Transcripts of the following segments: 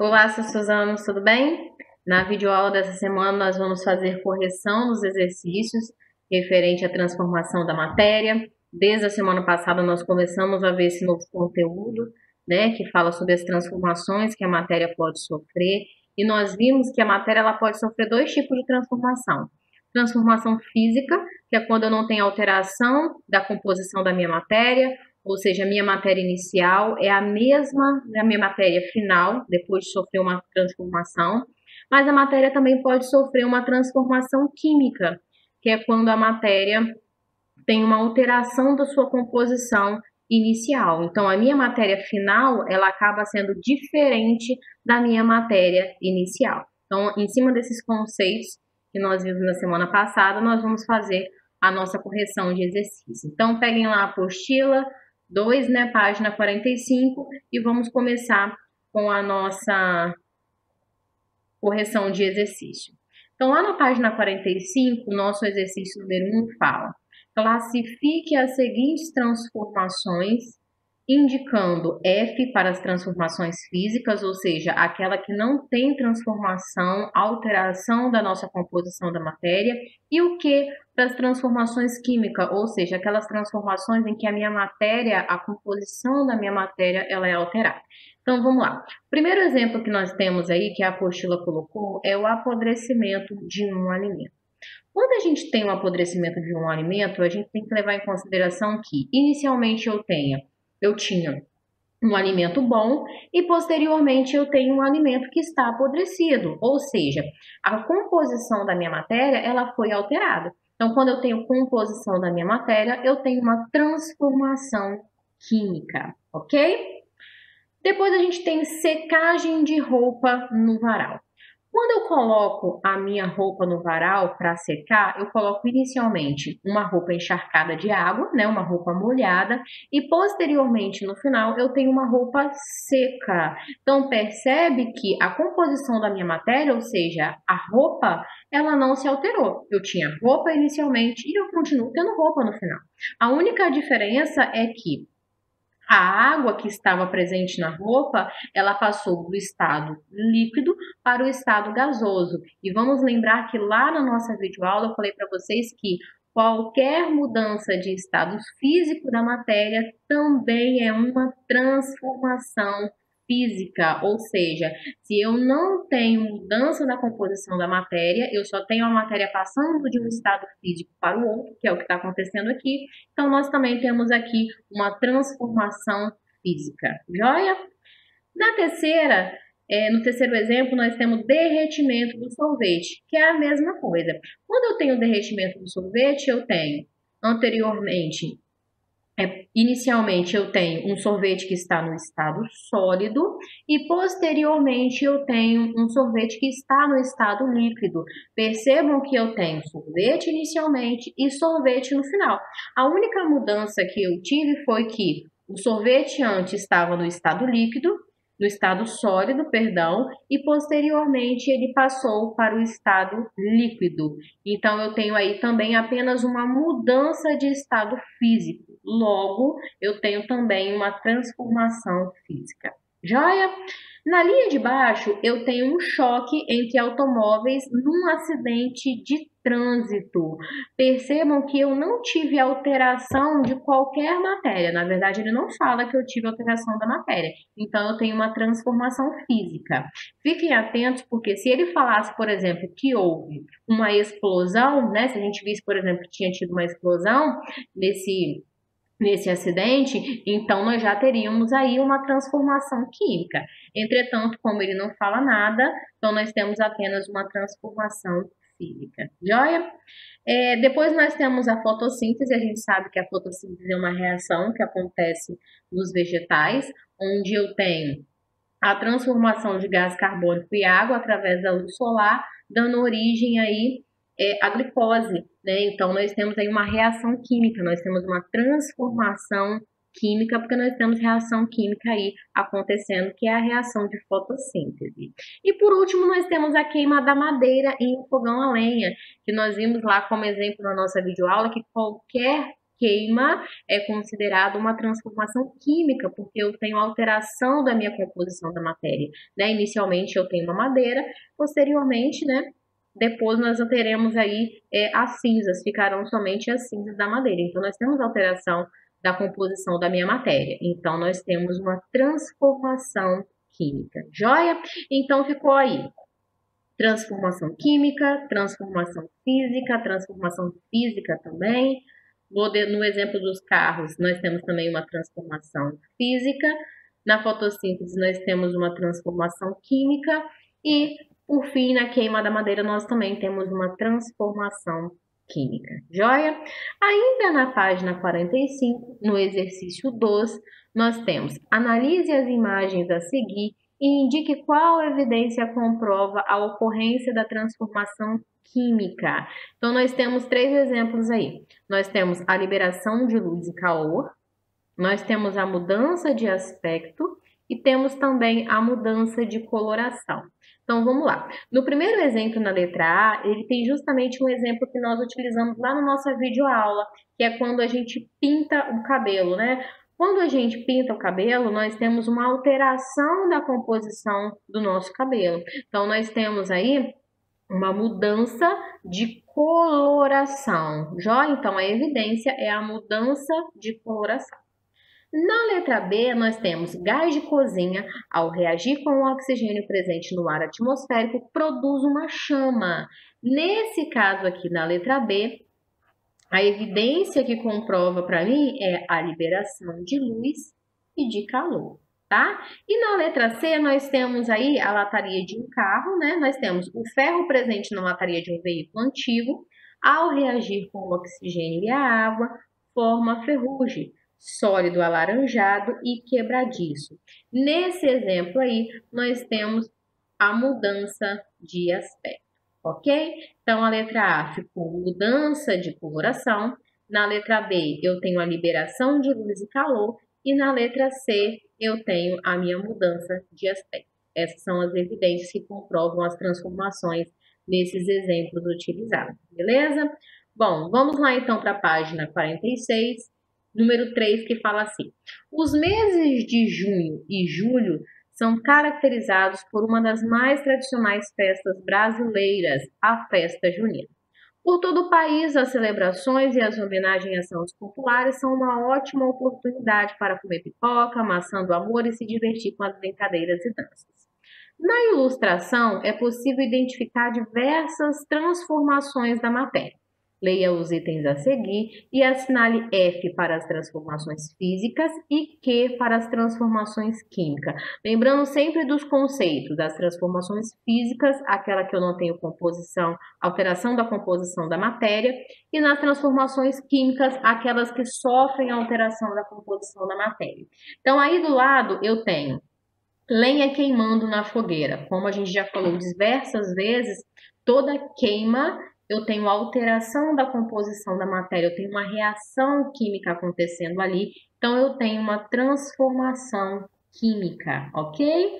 Olá, seus Suzanos, tudo bem? Na videoaula dessa semana nós vamos fazer correção nos exercícios referente à transformação da matéria. Desde a semana passada nós começamos a ver esse novo conteúdo, né, que fala sobre as transformações que a matéria pode sofrer, e nós vimos que a matéria ela pode sofrer dois tipos de transformação. Transformação física, que é quando eu não tenho alteração da composição da minha matéria, ou seja, a minha matéria inicial é a mesma da minha matéria final, depois de sofrer uma transformação, mas a matéria também pode sofrer uma transformação química, que é quando a matéria tem uma alteração da sua composição inicial. Então, a minha matéria final, ela acaba sendo diferente da minha matéria inicial. Então, em cima desses conceitos que nós vimos na semana passada, nós vamos fazer a nossa correção de exercício. Então, peguem lá a apostila 2, né, página 45, e vamos começar com a nossa correção de exercício. Então, lá na página 45, o nosso exercício número 1 fala: classifique as seguintes transformações, indicando F para as transformações físicas, ou seja, aquela que não tem transformação, alteração da nossa composição da matéria, e o Q para as transformações químicas, ou seja, aquelas transformações em que a minha matéria, a composição da minha matéria, ela é alterada. Então, vamos lá. O primeiro exemplo que nós temos aí, que a apostila colocou, é o apodrecimento de um alimento. Quando a gente tem um apodrecimento de um alimento, a gente tem que levar em consideração que, inicialmente, eu tinha um alimento bom e, posteriormente, eu tenho um alimento que está apodrecido, ou seja, a composição da minha matéria, ela foi alterada. Então, quando eu tenho composição da minha matéria, eu tenho uma transformação química, ok? Depois a gente tem secagem de roupa no varal. Quando eu coloco a minha roupa no varal para secar, eu coloco inicialmente uma roupa encharcada de água, né, uma roupa molhada, e posteriormente, no final, eu tenho uma roupa seca. Então, percebe que a composição da minha matéria, ou seja, a roupa, ela não se alterou. Eu tinha roupa inicialmente e eu continuo tendo roupa no final. A única diferença é que a água que estava presente na roupa, ela passou do estado líquido para o estado gasoso. E vamos lembrar que lá na nossa videoaula eu falei para vocês que qualquer mudança de estado físico da matéria também é uma transformação física, ou seja, se eu não tenho mudança na composição da matéria, eu só tenho a matéria passando de um estado físico para o outro, que é o que está acontecendo aqui, então nós também temos aqui uma transformação física, joia? No terceiro exemplo, nós temos derretimento do sorvete, que é a mesma coisa. Quando eu tenho derretimento do sorvete, eu tenho anteriormente inicialmente eu tenho um sorvete que está no estado sólido e posteriormente eu tenho um sorvete que está no estado líquido. Percebam que eu tenho sorvete inicialmente e sorvete no final. A única mudança que eu tive foi que o sorvete antes estava no estado líquido, no estado sólido, perdão, e posteriormente ele passou para o estado líquido. Então eu tenho aí também apenas uma mudança de estado físico. Logo, eu tenho também uma transformação física. Joia? Na linha de baixo, eu tenho um choque entre automóveis num acidente de trânsito. Percebam que eu não tive alteração de qualquer matéria. Na verdade, ele não fala que eu tive alteração da matéria. Então, eu tenho uma transformação física. Fiquem atentos, porque se ele falasse, por exemplo, que houve uma explosão, né? Se a gente visse, por exemplo, que tinha tido uma explosão nesse acidente, então nós já teríamos aí uma transformação química. Entretanto, como ele não fala nada, então nós temos apenas uma transformação física. Joia? Depois nós temos a fotossíntese. A gente sabe que a fotossíntese é uma reação que acontece nos vegetais, onde eu tenho a transformação de gás carbônico e água através da luz solar, dando origem aí a glicose, né? Então, nós temos aí uma reação química, nós temos uma transformação química, porque nós temos reação química aí acontecendo, que é a reação de fotossíntese. E por último, nós temos a queima da madeira em fogão a lenha, que nós vimos lá como exemplo na nossa videoaula, que qualquer queima é considerado uma transformação química, porque eu tenho alteração da minha composição da matéria, né? Inicialmente eu tenho uma madeira, posteriormente, né? Depois nós teremos aí as cinzas, ficarão somente as cinzas da madeira. Então nós temos alteração da composição da minha matéria. Então nós temos uma transformação química. Joia? Então ficou aí transformação química, transformação física também. No exemplo dos carros, nós temos também uma transformação física. Na fotossíntese, nós temos uma transformação química. E, por fim, na queima da madeira, nós também temos uma transformação química. Joia? Ainda na página 45, no exercício 2, nós temos analise as imagens a seguir e indique qual evidência comprova a ocorrência da transformação química. Então, nós temos 3 exemplos aí. Nós temos a liberação de luz e calor, nós temos a mudança de aspecto e temos também a mudança de coloração. Então, vamos lá. No primeiro exemplo, na letra A, ele tem justamente um exemplo que nós utilizamos lá na nossa videoaula, que é quando a gente pinta o cabelo, né? Quando a gente pinta o cabelo, nós temos uma alteração da composição do nosso cabelo. Então, nós temos aí uma mudança de coloração. Joia? Então, a evidência é a mudança de coloração. Na letra B, nós temos gás de cozinha, ao reagir com o oxigênio presente no ar atmosférico, produz uma chama. Nesse caso aqui, na letra B, a evidência que comprova para mim é a liberação de luz e de calor, tá? E na letra C, nós temos aí a lataria de um carro, né? Nós temos o ferro presente na lataria de um veículo antigo, ao reagir com o oxigênio e a água, forma ferrugem, sólido alaranjado e quebradiço. Nesse exemplo aí, nós temos a mudança de aspecto, ok? Então, a letra A ficou mudança de coloração, na letra B eu tenho a liberação de luz e calor e na letra C eu tenho a minha mudança de aspecto. Essas são as evidências que comprovam as transformações nesses exemplos utilizados, beleza? Bom, vamos lá então para a página 46. Número 3, que fala assim: os meses de junho e julho são caracterizados por uma das mais tradicionais festas brasileiras, a festa junina. Por todo o país, as celebrações e as homenagens a santos populares são uma ótima oportunidade para comer pipoca, maçã do amor e se divertir com as brincadeiras e danças. Na ilustração, é possível identificar diversas transformações da matéria. Leia os itens a seguir e assinale F para as transformações físicas e Q para as transformações químicas. Lembrando sempre dos conceitos das transformações físicas, aquela que eu não tenho composição, alteração da composição da matéria, e nas transformações químicas, aquelas que sofrem alteração da composição da matéria. Então, aí do lado eu tenho lenha queimando na fogueira. Como a gente já falou diversas vezes, toda queima eu tenho alteração da composição da matéria, eu tenho uma reação química acontecendo ali, então eu tenho uma transformação química, ok?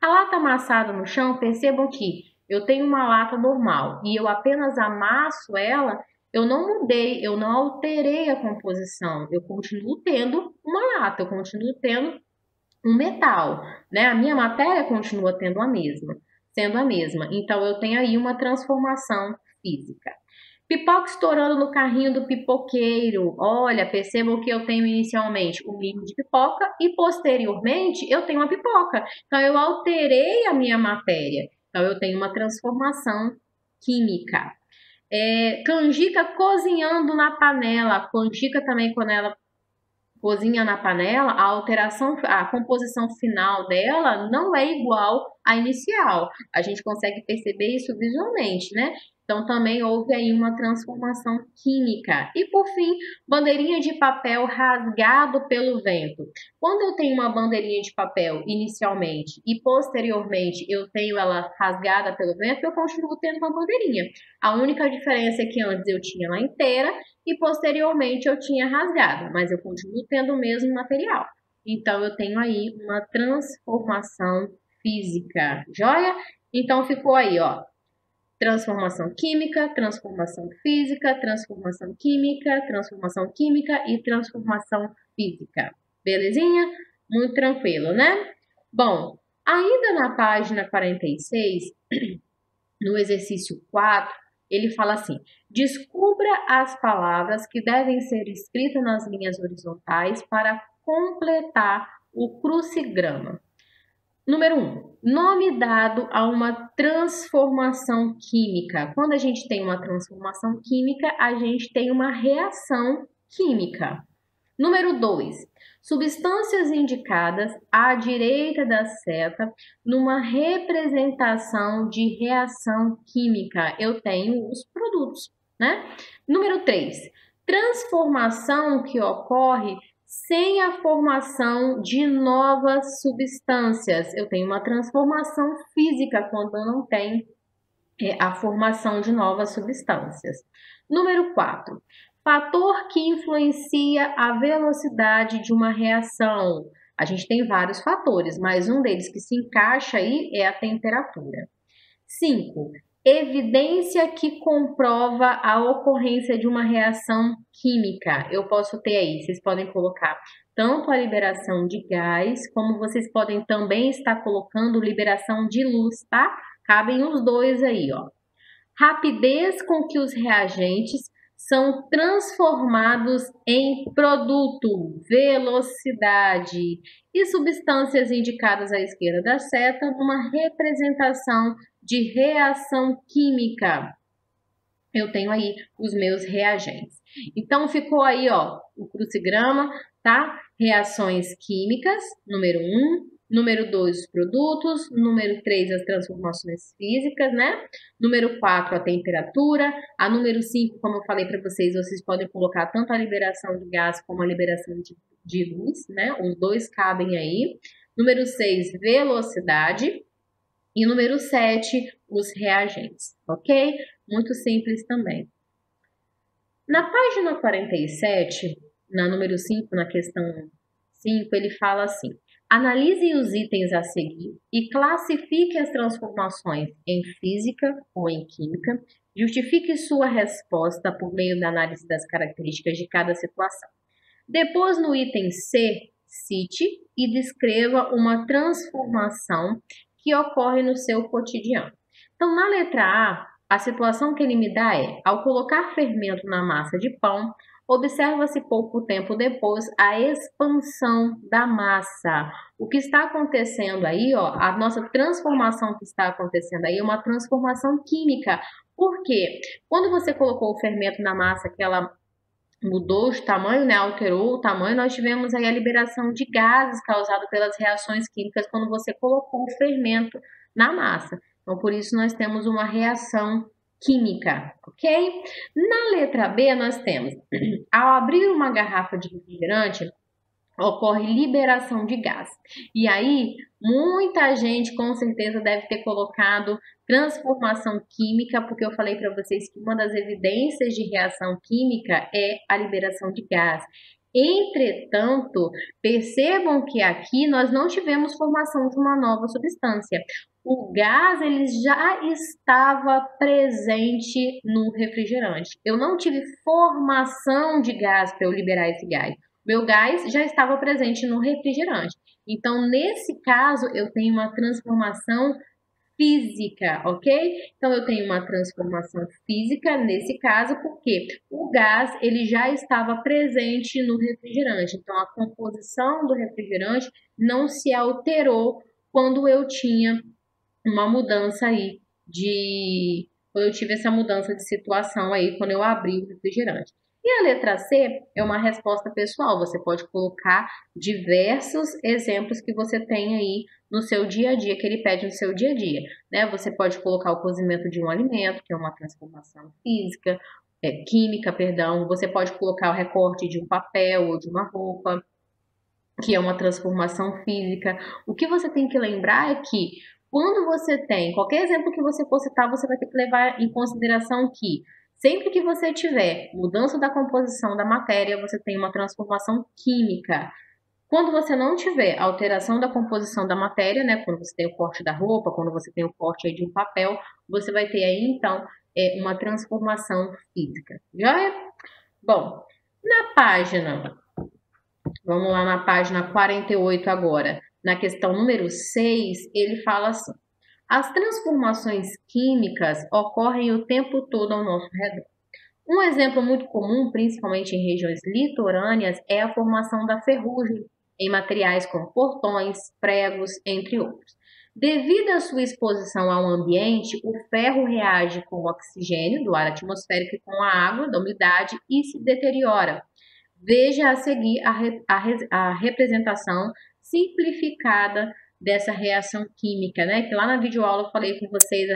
A lata amassada no chão, percebam que eu tenho uma lata normal e eu apenas amasso ela, eu não mudei, eu não alterei a composição, eu continuo tendo uma lata, eu continuo tendo um metal, né? A minha matéria continua sendo a mesma. Então, eu tenho aí uma transformação física. Pipoca estourando no carrinho do pipoqueiro. Olha, percebam que eu tenho inicialmente o milho de pipoca e posteriormente eu tenho a pipoca. Então, eu alterei a minha matéria. Então, eu tenho uma transformação química. Canjica cozinhando na panela. A canjica também, quando ela cozinha na panela, a composição final dela não é igual à inicial. A gente consegue perceber isso visualmente, né? Então, também houve aí uma transformação química. E, por fim, bandeirinha de papel rasgado pelo vento. Quando eu tenho uma bandeirinha de papel inicialmente e posteriormente eu tenho ela rasgada pelo vento, eu continuo tendo uma bandeirinha. A única diferença é que antes eu tinha ela inteira e posteriormente eu tinha rasgado, mas eu continuo tendo o mesmo material. Então, eu tenho aí uma transformação física, joia? Então, ficou aí, ó. transformação química, transformação física, transformação química, transformação química e transformação física. Belezinha? Muito tranquilo, né? Bom, ainda na página 46, no exercício 4, ele fala assim: descubra as palavras que devem ser escritas nas linhas horizontais para completar o crucigrama. Número 1, nome dado a uma transformação química. Quando a gente tem uma transformação química, a gente tem uma reação química. Número 2, substâncias indicadas à direita da seta numa representação de reação química. Eu tenho os produtos, né? Número 3, transformação que ocorre sem a formação de novas substâncias. Eu tenho uma transformação física quando eu não tenho a formação de novas substâncias. Número 4, fator que influencia a velocidade de uma reação. A gente tem vários fatores, mas um deles que se encaixa aí é a temperatura. 5, evidência que comprova a ocorrência de uma reação química. Eu posso ter aí, vocês podem colocar tanto a liberação de gás, como vocês podem também estar colocando liberação de luz, tá? Cabem os dois aí, ó. Rapidez com que os reagentes são transformados em produto, velocidade e substâncias indicadas à esquerda da seta numa representação de reação química. Eu tenho aí os meus reagentes. Então, ficou aí, ó, o crucigrama, tá? Reações químicas, número 1. Número 2, os produtos. Número 3, as transformações físicas, né? Número 4, a temperatura. A número 5, como eu falei para vocês, vocês podem colocar tanto a liberação de gás como a liberação de luz, né? Os dois cabem aí. Número 6, velocidade. E número 7, os reagentes, ok? Muito simples também. Na página 47, na número 5, na questão 5, ele fala assim: analise os itens a seguir e classifique as transformações em física ou em química. Justifique sua resposta por meio da análise das características de cada situação. Depois, no item C, cite e descreva uma transformação que ocorre no seu cotidiano. Então, na letra A situação que ele me dá é: ao colocar fermento na massa de pão, observa-se pouco tempo depois a expansão da massa. O que está acontecendo aí, ó, a nossa transformação que está acontecendo aí é uma transformação química. Por quê? Quando você colocou o fermento na massa, que ela mudou de tamanho, né, alterou o tamanho, nós tivemos aí a liberação de gases causado pelas reações químicas quando você colocou o fermento na massa. Então, por isso nós temos uma reação química, ok? Na letra B, nós temos: ao abrir uma garrafa de refrigerante, ocorre liberação de gás. E aí, muita gente com certeza deve ter colocado transformação química, porque eu falei para vocês que uma das evidências de reação química é a liberação de gás. Entretanto, percebam que aqui nós não tivemos formação de uma nova substância. O gás ele já estava presente no refrigerante. Eu não tive formação de gás para eu liberar esse gás. Meu gás já estava presente no refrigerante. Então, nesse caso, eu tenho uma transformação física, ok? Então, eu tenho uma transformação física nesse caso, porque o gás ele já estava presente no refrigerante. Então, a composição do refrigerante não se alterou quando eu tinha uma mudança aí quando eu tive essa mudança de situação aí, quando eu abri o refrigerante. E a letra C é uma resposta pessoal. Você pode colocar diversos exemplos que você tem aí no seu dia a dia, que ele pede no seu dia a dia, né? Você pode colocar o cozimento de um alimento, que é uma transformação física, química, perdão. Você pode colocar o recorte de um papel ou de uma roupa, que é uma transformação física. O que você tem que lembrar é que quando você tem qualquer exemplo que você for citar, você vai ter que levar em consideração que sempre que você tiver mudança da composição da matéria, você tem uma transformação química. Quando você não tiver alteração da composição da matéria, né, quando você tem o corte da roupa, quando você tem o corte aí de um papel, você vai ter aí, então, uma transformação física. Joia? Bom, vamos lá na página 48 agora. Na questão número 6, ele fala assim: as transformações químicas ocorrem o tempo todo ao nosso redor. Um exemplo muito comum, principalmente em regiões litorâneas, é a formação da ferrugem em materiais como portões, pregos, entre outros. Devido à sua exposição ao ambiente, o ferro reage com o oxigênio do ar atmosférico e com a água da umidade e se deteriora. Veja a seguir a representação simplificada dessa reação química, né? Que lá na videoaula eu falei com vocês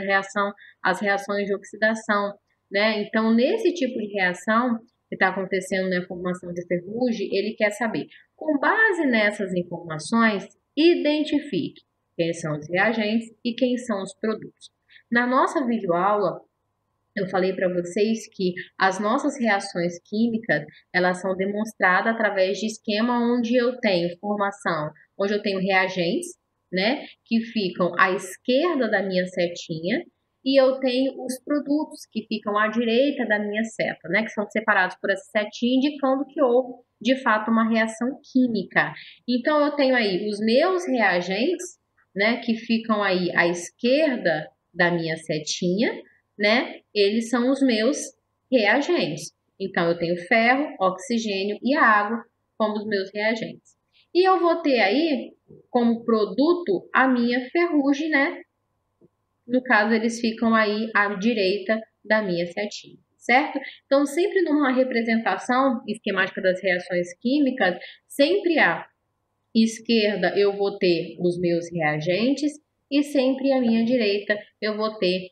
as reações de oxidação, né? Então, nesse tipo de reação que está acontecendo na formação de ferrugem, ele quer saber, com base nessas informações, identifique quem são os reagentes e quem são os produtos. Na nossa videoaula, eu falei para vocês que as nossas reações químicas, elas são demonstradas através de esquema onde eu tenho reagentes, né, que ficam à esquerda da minha setinha, e eu tenho os produtos que ficam à direita da minha seta, né, que são separados por essa setinha, indicando que houve, de fato, uma reação química. Então, eu tenho aí os meus reagentes, né, que ficam aí à esquerda da minha setinha, né, eles são os meus reagentes. Então, eu tenho ferro, oxigênio e água como os meus reagentes. E eu vou ter aí, como produto, a minha ferrugem, né? No caso, eles ficam aí à direita da minha setinha, certo? Então, sempre numa representação esquemática das reações químicas, sempre à esquerda eu vou ter os meus reagentes e sempre à minha direita eu vou ter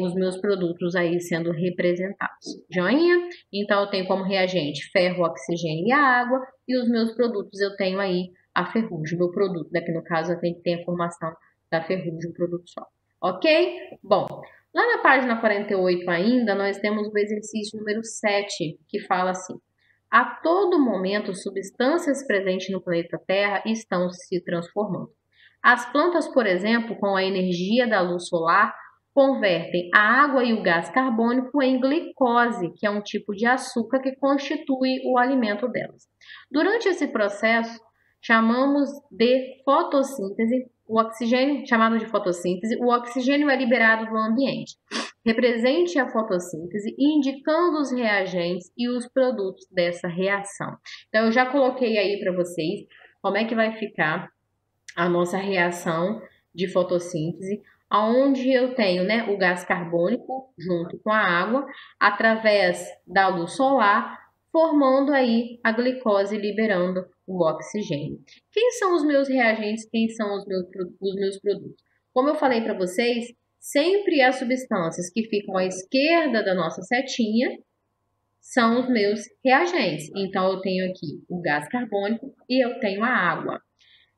os meus produtos aí sendo representados. Joinha? Então, eu tenho como reagente ferro, oxigênio e a água, e os meus produtos eu tenho aí a ferrugem. Meu produto, daqui no caso, eu tenho que ter a formação da ferrugem, um produto só. Ok? Bom, lá na página 48 ainda, nós temos o exercício número 7, que fala assim: a todo momento, substâncias presentes no planeta Terra estão se transformando. As plantas, por exemplo, com a energia da luz solar, convertem a água e o gás carbônico em glicose, que é um tipo de açúcar que constitui o alimento delas. Durante esse processo, chamamos de fotossíntese, o oxigênio é liberado do ambiente. Represente a fotossíntese indicando os reagentes e os produtos dessa reação. Então, eu já coloquei aí para vocês como é que vai ficar a nossa reação de fotossíntese, onde eu tenho, né, o gás carbônico junto com a água, através da luz solar, formando aí a glicose, liberando o oxigênio. Quem são os meus reagentes? Quem são os meus produtos? Como eu falei para vocês, sempre as substâncias que ficam à esquerda da nossa setinha são os meus reagentes. Então, eu tenho aqui o gás carbônico e eu tenho a água.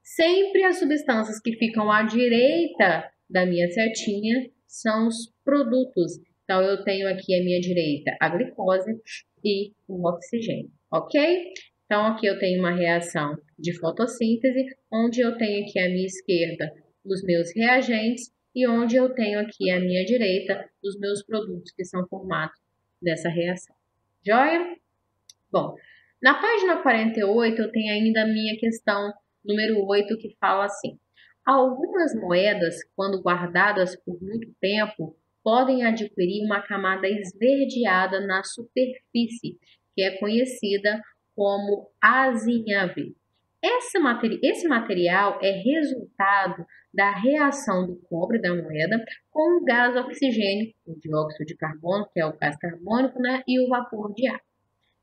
Sempre as substâncias que ficam à direita da minha setinha são os produtos. Então, eu tenho aqui à minha direita a glicose e o oxigênio, ok? Então, aqui eu tenho uma reação de fotossíntese, onde eu tenho aqui à minha esquerda os meus reagentes e onde eu tenho aqui à minha direita os meus produtos que são formados dessa reação. Joia? Bom, na página 48 eu tenho ainda a minha questão número 8, que fala assim: algumas moedas, quando guardadas por muito tempo, podem adquirir uma camada esverdeada na superfície, que é conhecida como azinhavre. Esse material é resultado da reação do cobre da moeda com o gás oxigênio, o dióxido de carbono, que é o gás carbônico, né, e o vapor de ar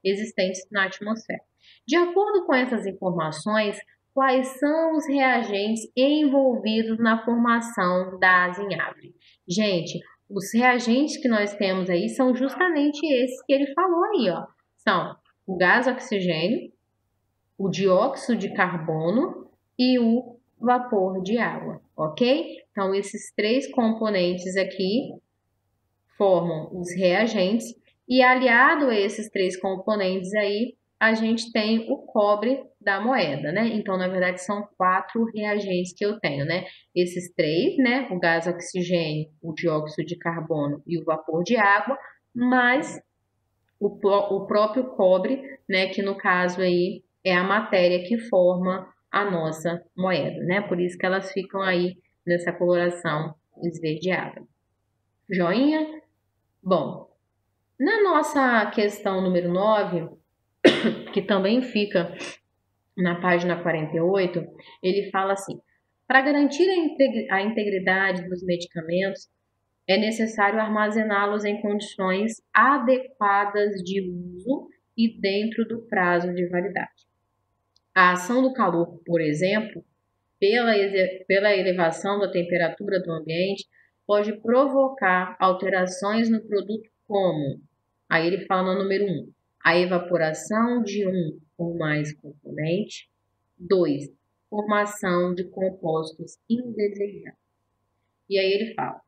existentes na atmosfera. De acordo com essas informações, quais são os reagentes envolvidos na formação da azinhavre? Gente, os reagentes que nós temos aí são justamente esses que ele falou aí, ó. São o gás oxigênio, o dióxido de carbono e o vapor de água, ok? Então, esses três componentes aqui formam os reagentes e aliado a esses três componentes aí, a gente tem o cobre da moeda, né? Então, na verdade, são 4 reagentes que eu tenho, né? Esses 3, né? O gás oxigênio, o dióxido de carbono e o vapor de água, mais o próprio cobre, né? Que no caso aí é a matéria que forma a nossa moeda, né? Por isso que elas ficam aí nessa coloração esverdeada. Joinha? Bom, na nossa questão número 9, que também fica na página 48, ele fala assim: para garantir a integridade dos medicamentos, é necessário armazená-los em condições adequadas de uso e dentro do prazo de validade. A ação do calor, por exemplo, pela elevação da temperatura do ambiente, pode provocar alterações no produto como, aí ele fala no número 1, a evaporação de um ou mais componente. 2, formação de compostos indesejáveis. E aí ele fala,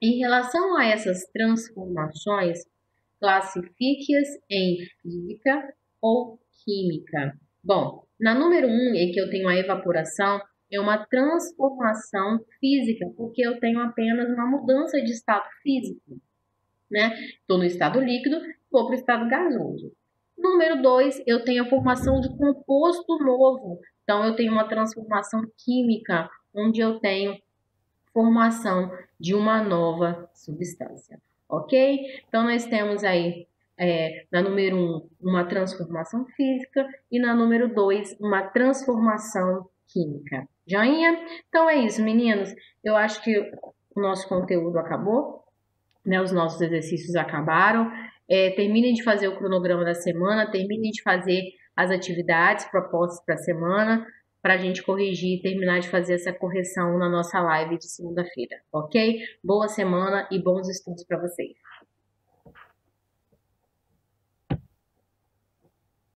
em relação a essas transformações, classifique-as em física ou química. Bom, na número 1, em que eu tenho a evaporação, é uma transformação física, porque eu tenho apenas uma mudança de estado físico, né? Estou no estado líquido, vou para o estado gasoso. Número 2, eu tenho a formação de composto novo. Então, eu tenho uma transformação química, onde eu tenho formação de uma nova substância, ok? Então, nós temos aí, na número 1, uma transformação física e na número 2, uma transformação química. Joinha? Então, é isso, meninos. Eu acho que o nosso conteúdo acabou, né? Os nossos exercícios acabaram. Terminem de fazer o cronograma da semana, terminem de fazer as atividades propostas para a semana, para a gente corrigir e terminar de fazer essa correção na nossa live de segunda-feira, ok? Boa semana e bons estudos para vocês.